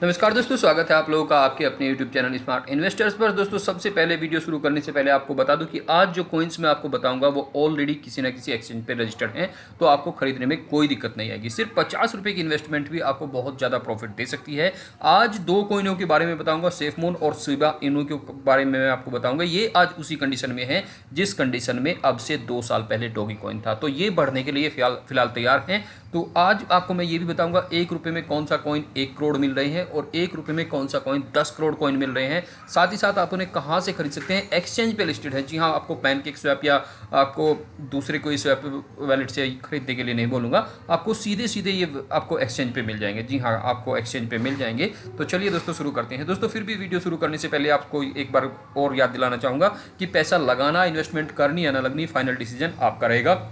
नमस्कार दोस्तों, स्वागत है आप लोगों का आपके अपने YouTube चैनल स्मार्ट इन्वेस्टर्स पर। दोस्तों, सबसे पहले वीडियो शुरू करने से पहले आपको बता दूं कि आज जो कॉइन्स मैं आपको बताऊंगा वो ऑलरेडी किसी ना किसी एक्सचेंज पे रजिस्टर्ड हैं, तो आपको खरीदने में कोई दिक्कत नहीं आएगी। सिर्फ 50 रुपये की इन्वेस्टमेंट भी आपको बहुत ज़्यादा प्रॉफिट दे सकती है। आज दो कॉइनों के बारे में बताऊँगा, सेफमून और शिबा इनू के बारे में मैं आपको बताऊँगा। ये आज उसी कंडीशन में है जिस कंडीशन में अब से 2 साल पहले डॉगी कॉइन था, तो ये बढ़ने के लिए फिलहाल तैयार हैं। तो आज आपको मैं ये भी बताऊंगा 1 रुपये में कौन सा कॉइन 1 करोड़ मिल रहे हैं और 1 रुपये में कौन सा कॉइन 10 करोड़ कॉइन मिल रहे हैं। साथ ही साथ आप उन्हें कहाँ से खरीद सकते हैं, एक्सचेंज पे लिस्टेड है। जी हाँ, आपको पैनकेक स्वैप या आपको दूसरे कोई स्वैप वैलेट से खरीदने के लिए नहीं बोलूँगा, आपको सीधे सीधे ये आपको एक्सचेंज पे मिल जाएंगे। जी हाँ, आपको एक्सचेंज पे मिल जाएंगे। तो चलिए दोस्तों शुरू करते हैं। दोस्तों, फिर भी वीडियो शुरू करने से पहले आपको एक बार और याद दिलाना चाहूँगा कि पैसा लगाना, इन्वेस्टमेंट करनी या ना लगनी, फाइनल डिसीजन आपका रहेगा।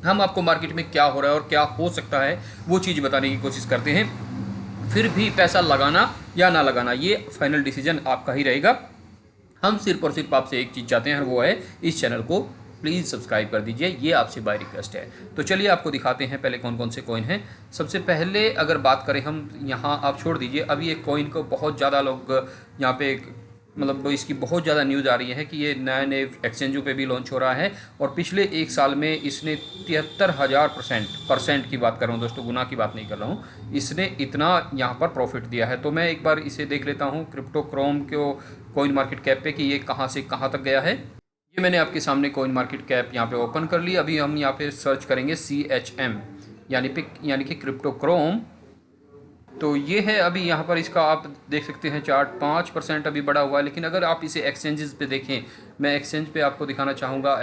हम आपको मार्केट में क्या हो रहा है और क्या हो सकता है वो चीज़ बताने की कोशिश करते हैं। फिर भी पैसा लगाना या ना लगाना ये फाइनल डिसीजन आपका ही रहेगा। हम सिर्फ और सिर्फ आपसे एक चीज़ चाहते हैं, वो है इस चैनल को प्लीज़ सब्सक्राइब कर दीजिए, ये आपसे बाय रिक्वेस्ट है। तो चलिए आपको दिखाते हैं पहले कौन कौन से कॉइन हैं। सबसे पहले अगर बात करें हम, यहाँ आप छोड़ दीजिए, अभी एक कॉइन को बहुत ज़्यादा लोग यहाँ पे मतलब इसकी बहुत ज़्यादा न्यूज़ आ रही है कि ये नए नए एक्सचेंजों पे भी लॉन्च हो रहा है और पिछले एक साल में इसने 73,000% की बात कर रहा हूँ दोस्तों, गुना की बात नहीं कर रहा हूँ, इसने इतना यहाँ पर प्रॉफिट दिया है। तो मैं एक बार इसे देख लेता हूँ क्रिप्टो क्रोम को कॉइन मार्केट कैप पे कि ये कहाँ से कहाँ तक गया है। ये मैंने आपके सामने कॉइन मार्केट कैप यहाँ पे ओपन कर ली। अभी हम यहाँ पे सर्च करेंगे CHM यानी कि क्रिप्टो क्रोम। तो ये है अभी यहाँ पर, इसका आप देख सकते हैं चार्ट 5% अभी बढ़ा हुआ है। लेकिन अगर आप इसे एक्सचेंजेस पे देखें, मैं एक्सचेंज पे आपको दिखाना चाहूँगा।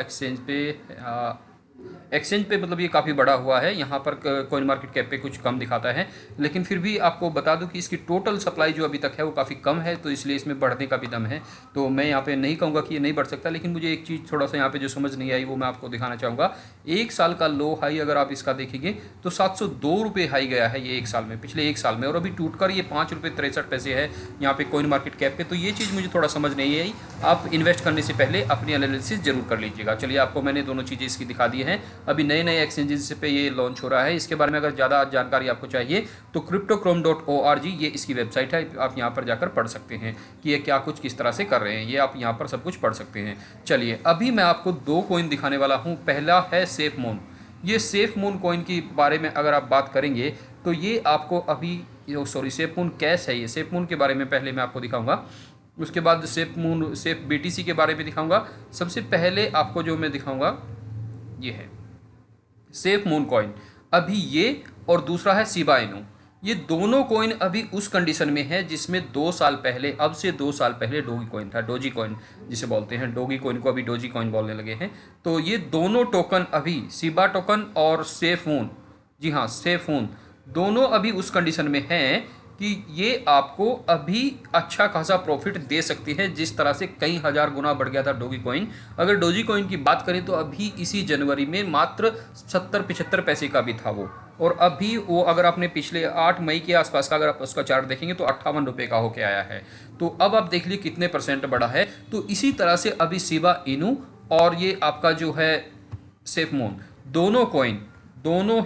एक्सचेंज पे मतलब ये काफ़ी बड़ा हुआ है। यहाँ पर कॉइन मार्केट कैप पे कुछ कम दिखाता है, लेकिन फिर भी आपको बता दूं कि इसकी टोटल सप्लाई जो अभी तक है वो काफ़ी कम है, तो इसलिए इसमें बढ़ने का भी दम है। तो मैं यहाँ पे नहीं कहूँगा कि ये नहीं बढ़ सकता, लेकिन मुझे एक चीज़ थोड़ा सा यहाँ पे जो समझ नहीं आई वो मैं आपको दिखाना चाहूँगा। एक साल का लो हाई अगर आप इसका देखेंगे तो 702 रुपये हाई गया है ये एक साल में, पिछले एक साल में, और अभी टूटकर ये 5 रुपये 63 पैसे है यहाँ पे कॉइन मार्केट कैप पे। तो ये चीज़ मुझे थोड़ा समझ नहीं आई। आप इन्वेस्ट करने से पहले अपनी एनालिसिस जरूर कर लीजिएगा। चलिए, आपको मैंने दोनों चीज़ें इसकी दिखा दी हैं। अभी नए नए एक्सचेंजेस पे ये लॉन्च हो रहा है। इसके बारे में अगर ज़्यादा जानकारी आपको चाहिए तो cryptochrome.org ये इसकी वेबसाइट है, आप यहाँ पर जाकर पढ़ सकते हैं कि ये क्या कुछ किस तरह से कर रहे हैं। ये आप यहाँ पर सब कुछ पढ़ सकते हैं। चलिए, अभी मैं आपको दो कॉइन दिखाने वाला हूँ। पहला है सेफमून। ये सेफमून कॉइन के बारे में अगर आप बात करेंगे तो ये आपको अभी सेफमून कैश है। ये सेफमून के बारे में पहले मैं आपको दिखाऊंगा, उसके बाद सेफ BTC के बारे में दिखाऊंगा। सबसे पहले आपको जो मैं दिखाऊंगा ये है सेफमून कॉइन, अभी ये, और दूसरा है शिबा इनू। ये दोनों कॉइन अभी उस कंडीशन में है जिसमें 2 साल पहले, अब से 2 साल पहले डोगी कॉइन था। डोजी कॉइन जिसे बोलते हैं, डोगी कॉइन को अभी डोजी कॉइन बोलने लगे हैं। तो ये दोनों टोकन अभी शिबा टोकन और सेफमून, जी हाँ सेफमून, दोनों अभी उस कंडीशन में हैं कि ये आपको अभी अच्छा खासा प्रॉफिट दे सकती है। जिस तरह से कई हज़ार गुना बढ़ गया था डोगी कॉइन। अगर डोजी कॉइन की बात करें तो अभी इसी जनवरी में मात्र 70-75 पैसे का भी था वो, और अभी वो अगर आपने पिछले 8 मई के आसपास का अगर आप उसका चार्ट देखेंगे तो 58 रुपये का होके आया है। तो अब आप देख लीजिए कितने परसेंट बढ़ा है। तो इसी तरह से अभी शिबा इनू और ये आपका जो है सेफमून, दोनों कॉइन, दोनों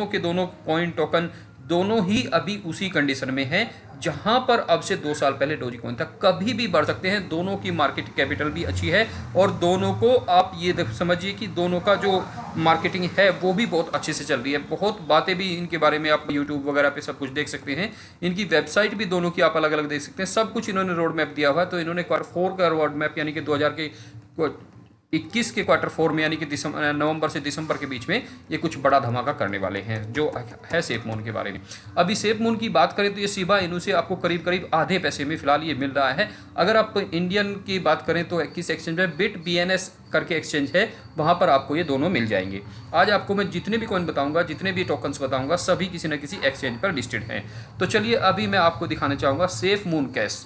के दोनों कॉइन टोकन दोनों ही अभी उसी कंडीशन में है जहां पर अब से 2 साल पहले डोजी कॉइन था। कभी भी बढ़ सकते हैं। दोनों की मार्केट कैपिटल भी अच्छी है और दोनों को आप ये समझिए कि दोनों का जो मार्केटिंग है वो भी बहुत अच्छे से चल रही है। बहुत बातें भी इनके बारे में आप यूट्यूब वगैरह पे सब कुछ देख सकते हैं। इनकी वेबसाइट भी दोनों की आप अलग अलग देख सकते हैं। सब कुछ इन्होंने रोड मैप दिया हुआ है। तो इन्होंने Q4 का रोड मैप यानी कि 2021 के Q4 में, यानी कि नवंबर से दिसंबर के बीच में ये कुछ बड़ा धमाका करने वाले हैं, जो है सेफमून के बारे में। अभी सेफमून की बात करें तो ये शिबा इनू से आपको करीब करीब आधे पैसे में फिलहाल ये मिल रहा है। अगर आप इंडियन की बात करें तो किस एक्सचेंज में, बिट BNS करके एक्सचेंज है, वहाँ पर आपको ये दोनों मिल जाएंगे। आज आपको मैं जितने भी कॉइन बताऊंगा, जितने भी टोकन्स बताऊंगा, सभी किसी न किसी एक्सचेंज पर लिस्टेड हैं। तो चलिए, अभी मैं आपको दिखाना चाहूँगा सेफमून कैश।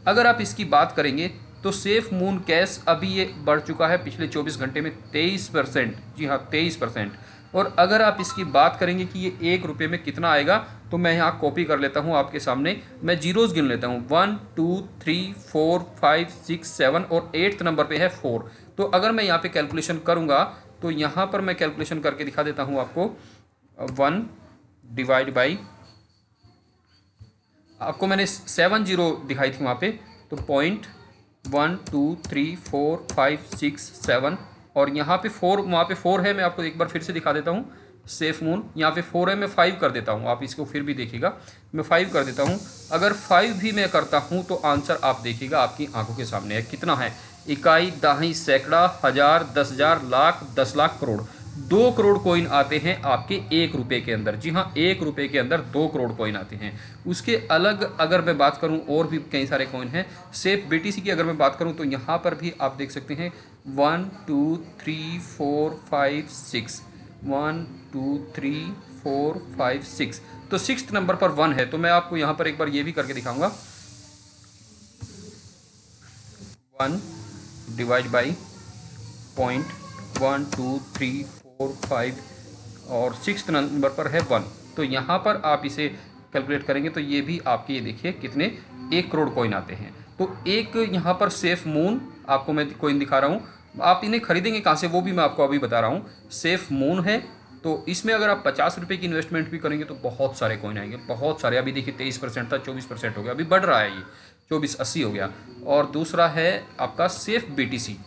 अगर आप इसकी बात करेंगे तो सेफमून कैश अभी ये बढ़ चुका है पिछले 24 घंटे में 23%, जी हाँ 23%। और अगर आप इसकी बात करेंगे कि ये 1 रुपये में कितना आएगा, तो मैं यहाँ कॉपी कर लेता हूँ आपके सामने। मैं जीरोज़ गिन लेता हूँ, 1 2 3 4 5 6 7 और 8th नंबर पे है 4। तो अगर मैं यहाँ पे कैलकुलेशन करूँगा तो यहाँ पर मैं कैलकुलेशन करके दिखा देता हूँ आपको। 1 डिवाइड बाई आपको मैंने 7 जीरो दिखाई थी वहाँ पे, तो 0.1 2 3 4 5 6 7 और यहाँ पे 4, वहाँ पे 4 है। मैं आपको एक बार फिर से दिखा देता हूँ। सेफ मून यहाँ पे 4 है, मैं 5 कर देता हूँ, आप इसको फिर भी देखिएगा, मैं 5 कर देता हूँ। अगर 5 भी मैं करता हूँ तो आंसर आप देखिएगा आपकी आंखों के सामने है। कितना है? इकाई, दहाई, सैकड़ा, हज़ार, 10,000, लाख, 10 लाख, करोड़। 2 करोड़ कॉइन आते हैं आपके 1 रुपये के अंदर। जी हाँ, 1 रुपये के अंदर 2 करोड़ कॉइन आते हैं। उसके अलग अगर मैं बात करूं, और भी कई सारे कॉइन हैं। सेफ बीटीसी की अगर मैं बात करूं तो यहाँ पर भी आप देख सकते हैं 1 2 3 4 5 6, 1 2 3 4 5 6, तो 6th नंबर पर 1 है। तो मैं आपको यहाँ पर एक बार ये भी करके दिखाऊंगा। 1 डिवाइड बाई 0.1 2 3 4 5 और 6th नंबर पर है 1। तो यहाँ पर आप इसे कैलकुलेट करेंगे तो ये भी आपके, ये देखिए कितने, 1 करोड़ कॉइन आते हैं। तो एक यहाँ पर सेफ मून आपको मैं कॉइन दिखा रहा हूँ। आप इन्हें खरीदेंगे कहाँ से वो भी मैं आपको अभी बता रहा हूँ। सेफ मून है, तो इसमें अगर आप 50 रुपये की इन्वेस्टमेंट भी करेंगे तो बहुत सारे कॉइन आएंगे, बहुत सारे। अभी देखिए 23% था, 24% हो गया, अभी बढ़ रहा है, ये 2480 हो गया। और दूसरा है आपका सेफ बीटीसी,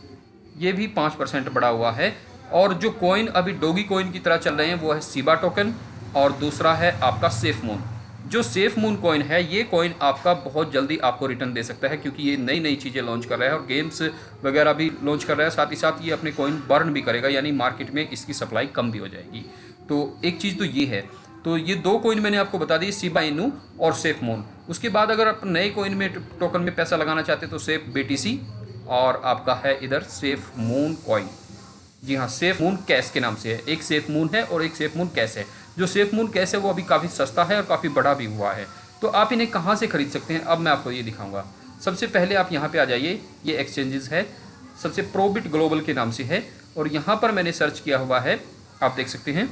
ये भी 5% बढ़ा हुआ है। और जो कॉइन अभी डोगी कॉइन की तरह चल रहे हैं वो है सीबा टोकन, और दूसरा है आपका सेफ मून। जो सेफ मून कॉइन है, ये कॉइन आपका बहुत जल्दी आपको रिटर्न दे सकता है, क्योंकि ये नई नई चीज़ें लॉन्च कर रहा है और गेम्स वगैरह भी लॉन्च कर रहा है। साथ ही साथ ये अपने कॉइन बर्न भी करेगा, यानी मार्केट में इसकी सप्लाई कम भी हो जाएगी। तो एक चीज़ तो ये है। तो ये 2 कॉइन मैंने आपको बता दी, शिबा इनू और सेफ मून। उसके बाद अगर आप नए कॉइन में, टोकन में पैसा लगाना चाहते हैं तो सेफ बीटीसी, और आपका है इधर सेफ मून कॉइन। जी हाँ, सेफ मून कैश के नाम से है। एक सेफ मून है और एक सेफ मून कैश है। जो सेफ मून कैश है वो अभी काफ़ी सस्ता है और काफ़ी बड़ा भी हुआ है। तो आप इन्हें कहाँ से खरीद सकते हैं, अब मैं आपको ये दिखाऊंगा। सबसे पहले आप यहाँ पे आ जाइए, ये एक्सचेंजेस है। सबसे प्रोबिट ग्लोबल के नाम से है, और यहाँ पर मैंने सर्च किया हुआ है, आप देख सकते हैं।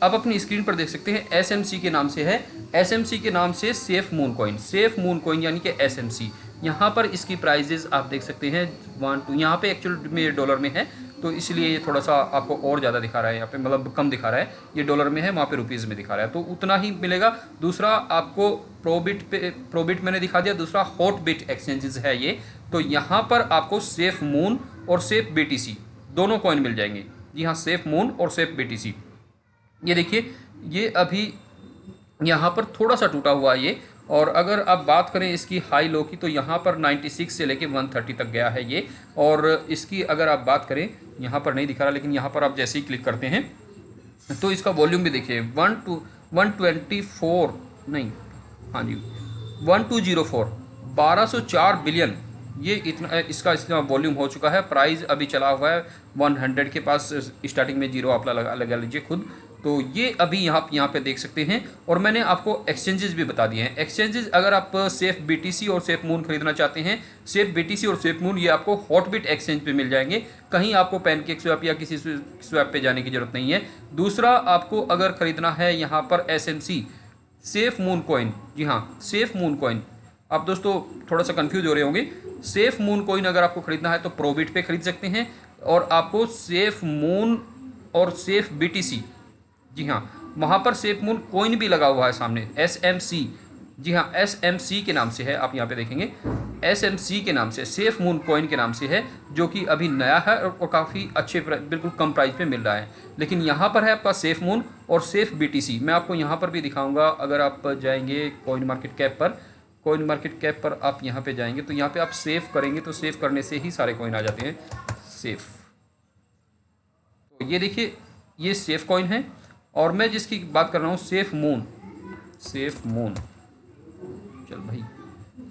आप अपनी स्क्रीन पर देख सकते हैं, एसएमसी के नाम से है। एसएमसी के नाम से safe moon coin, safe moon coin यानी कि एसएमसी। यहाँ पर इसकी प्राइजेज आप देख सकते हैं 1 2, यहाँ पे एक्चुअल में डॉलर में है, तो इसलिए ये थोड़ा सा आपको और ज़्यादा दिखा रहा है, यहाँ पे मतलब कम दिखा रहा है। ये डॉलर में है, वहाँ पे रुपीज़ में दिखा रहा है, तो उतना ही मिलेगा। दूसरा आपको प्रोबिट मैंने दिखा दिया। दूसरा हॉटबिट एक्सचेंजेस है ये। तो यहाँ पर आपको सेफ मून और सेफ बीटीसी दोनों कॉइन मिल जाएंगे। जी हाँ, सेफ मून और सेफ बीटीसी। ये देखिए, ये अभी यहाँ पर थोड़ा सा टूटा हुआ है ये। और अगर आप बात करें इसकी हाई लो की, तो यहाँ पर 96 से लेके 130 तक गया है ये। और इसकी अगर आप बात करें, यहाँ पर नहीं दिखा रहा, लेकिन यहाँ पर आप जैसे ही क्लिक करते हैं तो इसका वॉल्यूम भी देखिए 124 नहीं, हाँ जी, 1204, 1204 बिलियन, ये इतना इसका वॉल्यूम हो चुका है। प्राइस अभी चला हुआ है 100 के पास, स्टार्टिंग में जीरो आप लगा लीजिए खुद। तो ये अभी यहाँ पे देख सकते हैं। और मैंने आपको एक्सचेंजेस भी बता दिए हैं। एक्सचेंजेस अगर आप सेफ बीटीसी और सेफ मून खरीदना चाहते हैं, सेफ बीटीसी और सेफ मून ये आपको हॉटबिट एक्सचेंज पे मिल जाएंगे। कहीं आपको पैनकेक स्वैप या किसी स्वैप पे जाने की जरूरत नहीं है। दूसरा, आपको अगर खरीदना है यहाँ पर एसएमसी, सेफ मून कॉइन, जी हाँ, सेफ मून कॉइन। आप दोस्तों थोड़ा सा कंफ्यूज हो रहे होंगे। सेफ मून कॉइन अगर आपको खरीदना है तो प्रोबिट पे खरीद सकते हैं। और आपको सेफ मून और सेफ बीटीसी, जी हाँ, वहाँ पर सेफ मून कॉइन भी लगा हुआ है सामने, एसएमसी। जी हाँ, एसएमसी के नाम से है, आप यहाँ पे देखेंगे एसएमसी के नाम से, सेफ मून कॉइन के नाम से है, जो कि अभी नया है और काफ़ी अच्छे बिल्कुल कम प्राइस पे मिल रहा है। लेकिन यहाँ पर है आपका सेफ मून और सेफ बीटीसी। मैं आपको यहाँ पर भी दिखाऊंगा। अगर आप जाएंगे कॉइन मार्केट कैप पर, कॉइन मार्केट कैप पर आप यहाँ पे जाएंगे तो यहाँ पे आप सेव करेंगे तो सेव करने से ही सारे कॉइन आ जाते हैं सेफ। तो ये देखिए, ये सेफ कॉइन है। और मैं जिसकी बात कर रहा हूँ सेफ मून, सेफ मून, चल भाई,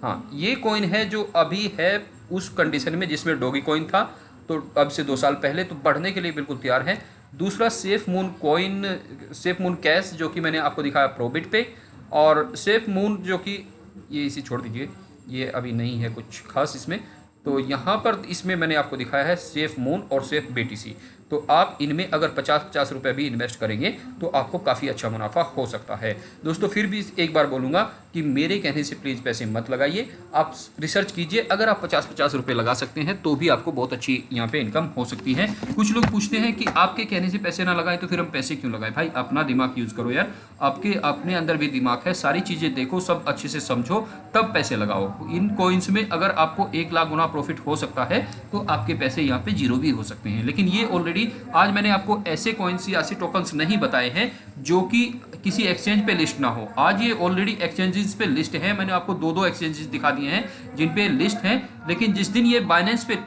हाँ, ये कॉइन है जो अभी है उस कंडीशन में जिसमें डॉगी कॉइन था, तो अब से 2 साल पहले, तो बढ़ने के लिए बिल्कुल तैयार है। दूसरा safe moon coin, safe moon cash, जो कि मैंने आपको दिखाया प्रोबिट पे। और सेफ मून जो कि ये इसी छोड़ दीजिए, ये अभी नहीं है कुछ खास इसमें। तो यहाँ पर इसमें मैंने आपको दिखाया है सेफ मून और सेफ बीटीसी। तो आप इनमें अगर 50-50 रुपये भी इन्वेस्ट करेंगे तो आपको काफ़ी अच्छा मुनाफा हो सकता है। दोस्तों फिर भी एक बार बोलूँगा कि मेरे कहने से प्लीज़ पैसे मत लगाइए, आप रिसर्च कीजिए। अगर आप 50-50 रुपये लगा सकते हैं तो भी आपको बहुत अच्छी यहाँ पे इनकम हो सकती है। कुछ लोग पूछते हैं कि आपके कहने से पैसे ना लगाएं तो फिर हम पैसे क्यों लगाएं? भाई अपना दिमाग यूज़ करो यार, आपके अपने अंदर भी दिमाग है, सारी चीज़ें देखो, सब अच्छे से समझो, तब पैसे लगाओ। इन कॉइन्स में अगर आपको 1 लाख गुना प्रॉफिट हो सकता है तो आपके पैसे यहाँ पे जीरो भी हो सकते हैं। लेकिन ये ऑलरेडी आज मैंने आपको ऐसे कॉइन्स या ऐसे टोकन्स नहीं बताए हैं जो कि किसी एक्सचेंज पे लिस्ट ना हो। आज ये ऑलरेडी एक्सचेंजेस पे लिस्ट है। मैंने आपको 2 एक्सचेंजेस दिखा दिए हैं जिन पे लिस्ट है, लेकिन जिस दिन ये बाइनेंस पे,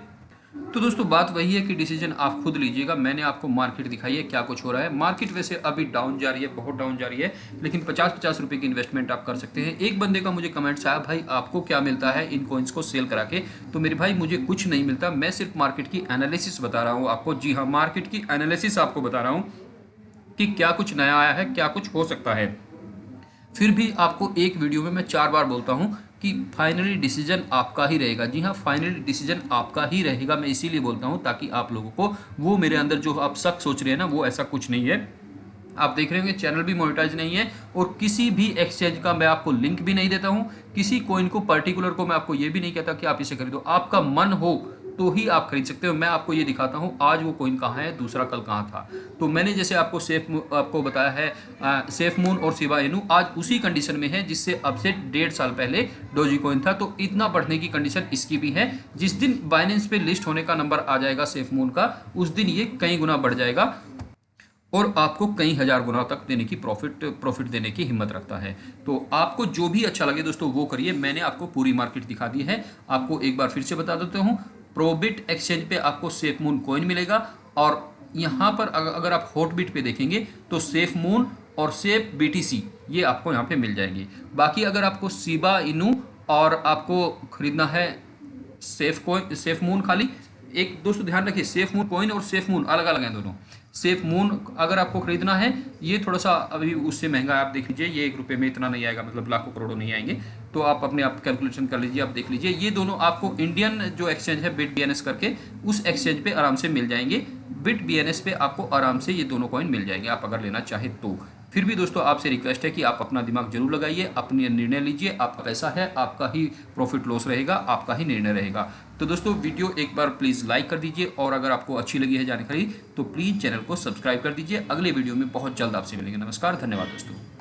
तो दोस्तों बात वही है कि डिसीजन आप खुद लीजिएगा। मैंने आपको मार्केट दिखाई है क्या कुछ हो रहा है। मार्केट वैसे अभी डाउन जा रही है, बहुत डाउन जा रही है, लेकिन 50-50 रुपए की इन्वेस्टमेंट आप कर सकते हैं। एक बंदे का मुझे कमेंट्स आया, भाई आपको क्या मिलता है इन कॉइन्स को सेल करा के? तो मेरे भाई मुझे कुछ नहीं मिलता, मैं सिर्फ मार्केट की एनालिसिस बता रहा हूँ आपको। जी हाँ, मार्केट की एनालिसिस आपको बता रहा हूँ कि क्या कुछ नया आया है, क्या कुछ हो सकता है। फिर भी आपको एक वीडियो में मैं 4 बार बोलता हूँ कि फाइनली डिसीजन आपका ही रहेगा। जी हाँ, फाइनली डिसीजन आपका ही रहेगा। मैं इसीलिए बोलता हूँ ताकि आप लोगों को वो मेरे अंदर जो आप शक सोच रहे हैं ना, वो ऐसा कुछ नहीं है। आप देख रहे होंगे चैनल भी मोनेटाइज नहीं है और किसी भी एक्सचेंज का मैं आपको लिंक भी नहीं देता हूँ। किसी कोइन को पर्टिकुलर को मैं आपको ये भी नहीं कहता कि आप इसे खरीदो। आपका मन हो तो ही आप खरीद सकते हो। मैं आपको ये दिखाता हूँ आज वो कॉइन कहाँ है, दूसरा कल कहाँ था। तो मैंने जैसे आपको आपको बताया है सेफ मून और शिबा इनू आज उसी कंडीशन में है जिससे अब से 1.5 साल पहले डोजी कॉइन था। तो इतना बढ़ने की कंडीशन इसकी भी है। जिस दिन बाइनेंस पे लिस्ट होने का नंबर आ जाएगा सेफ मून का, उस दिन ये कई गुना बढ़ जाएगा और आपको कई हजार गुना तक देने की प्रॉफिट देने की हिम्मत रखता है। तो आपको जो भी अच्छा लगे दोस्तों वो करिए। मैंने आपको पूरी मार्केट दिखा दी है। आपको एक बार फिर से बता देता हूँ, प्रोबिट एक्सचेंज पे आपको सेफ मून कॉइन मिलेगा और यहाँ पर अगर आप हॉटबिट पे देखेंगे तो सेफ मून और सेफ BTC ये आपको यहाँ पे मिल जाएंगे। बाकी अगर आपको शिबा इनू और आपको खरीदना है सेफ मून खाली, एक दोस्तों ध्यान रखिए, सेफ मून कॉइन और सेफ मून अलग अलग हैं दोनों। सेफ मून अगर आपको खरीदना है ये थोड़ा सा अभी उससे महंगा है, आप देख लीजिए, ये 1 रुपये में इतना नहीं आएगा, मतलब लाखों करोड़ों नहीं आएंगे। तो आप अपने आप कैलकुलेशन कर लीजिए, आप देख लीजिए। ये दोनों आपको इंडियन जो एक्सचेंज है BitBNS करके, उस एक्सचेंज पे आराम से मिल जाएंगे। BitBNS पे आपको आराम से ये दोनों कॉइन मिल जाएंगे आप अगर लेना चाहे तो। फिर भी दोस्तों आपसे रिक्वेस्ट है कि आप अपना दिमाग जरूर लगाइए, अपनी निर्णय लीजिए। आपका पैसा है, आपका ही प्रॉफिट लॉस रहेगा, आपका ही निर्णय रहेगा। तो दोस्तों वीडियो एक बार प्लीज़ लाइक कर दीजिए और अगर आपको अच्छी लगी है जानकारी तो प्लीज़ चैनल को सब्सक्राइब कर दीजिए। अगले वीडियो में बहुत जल्द आपसे मिलेंगे। नमस्कार, धन्यवाद दोस्तों।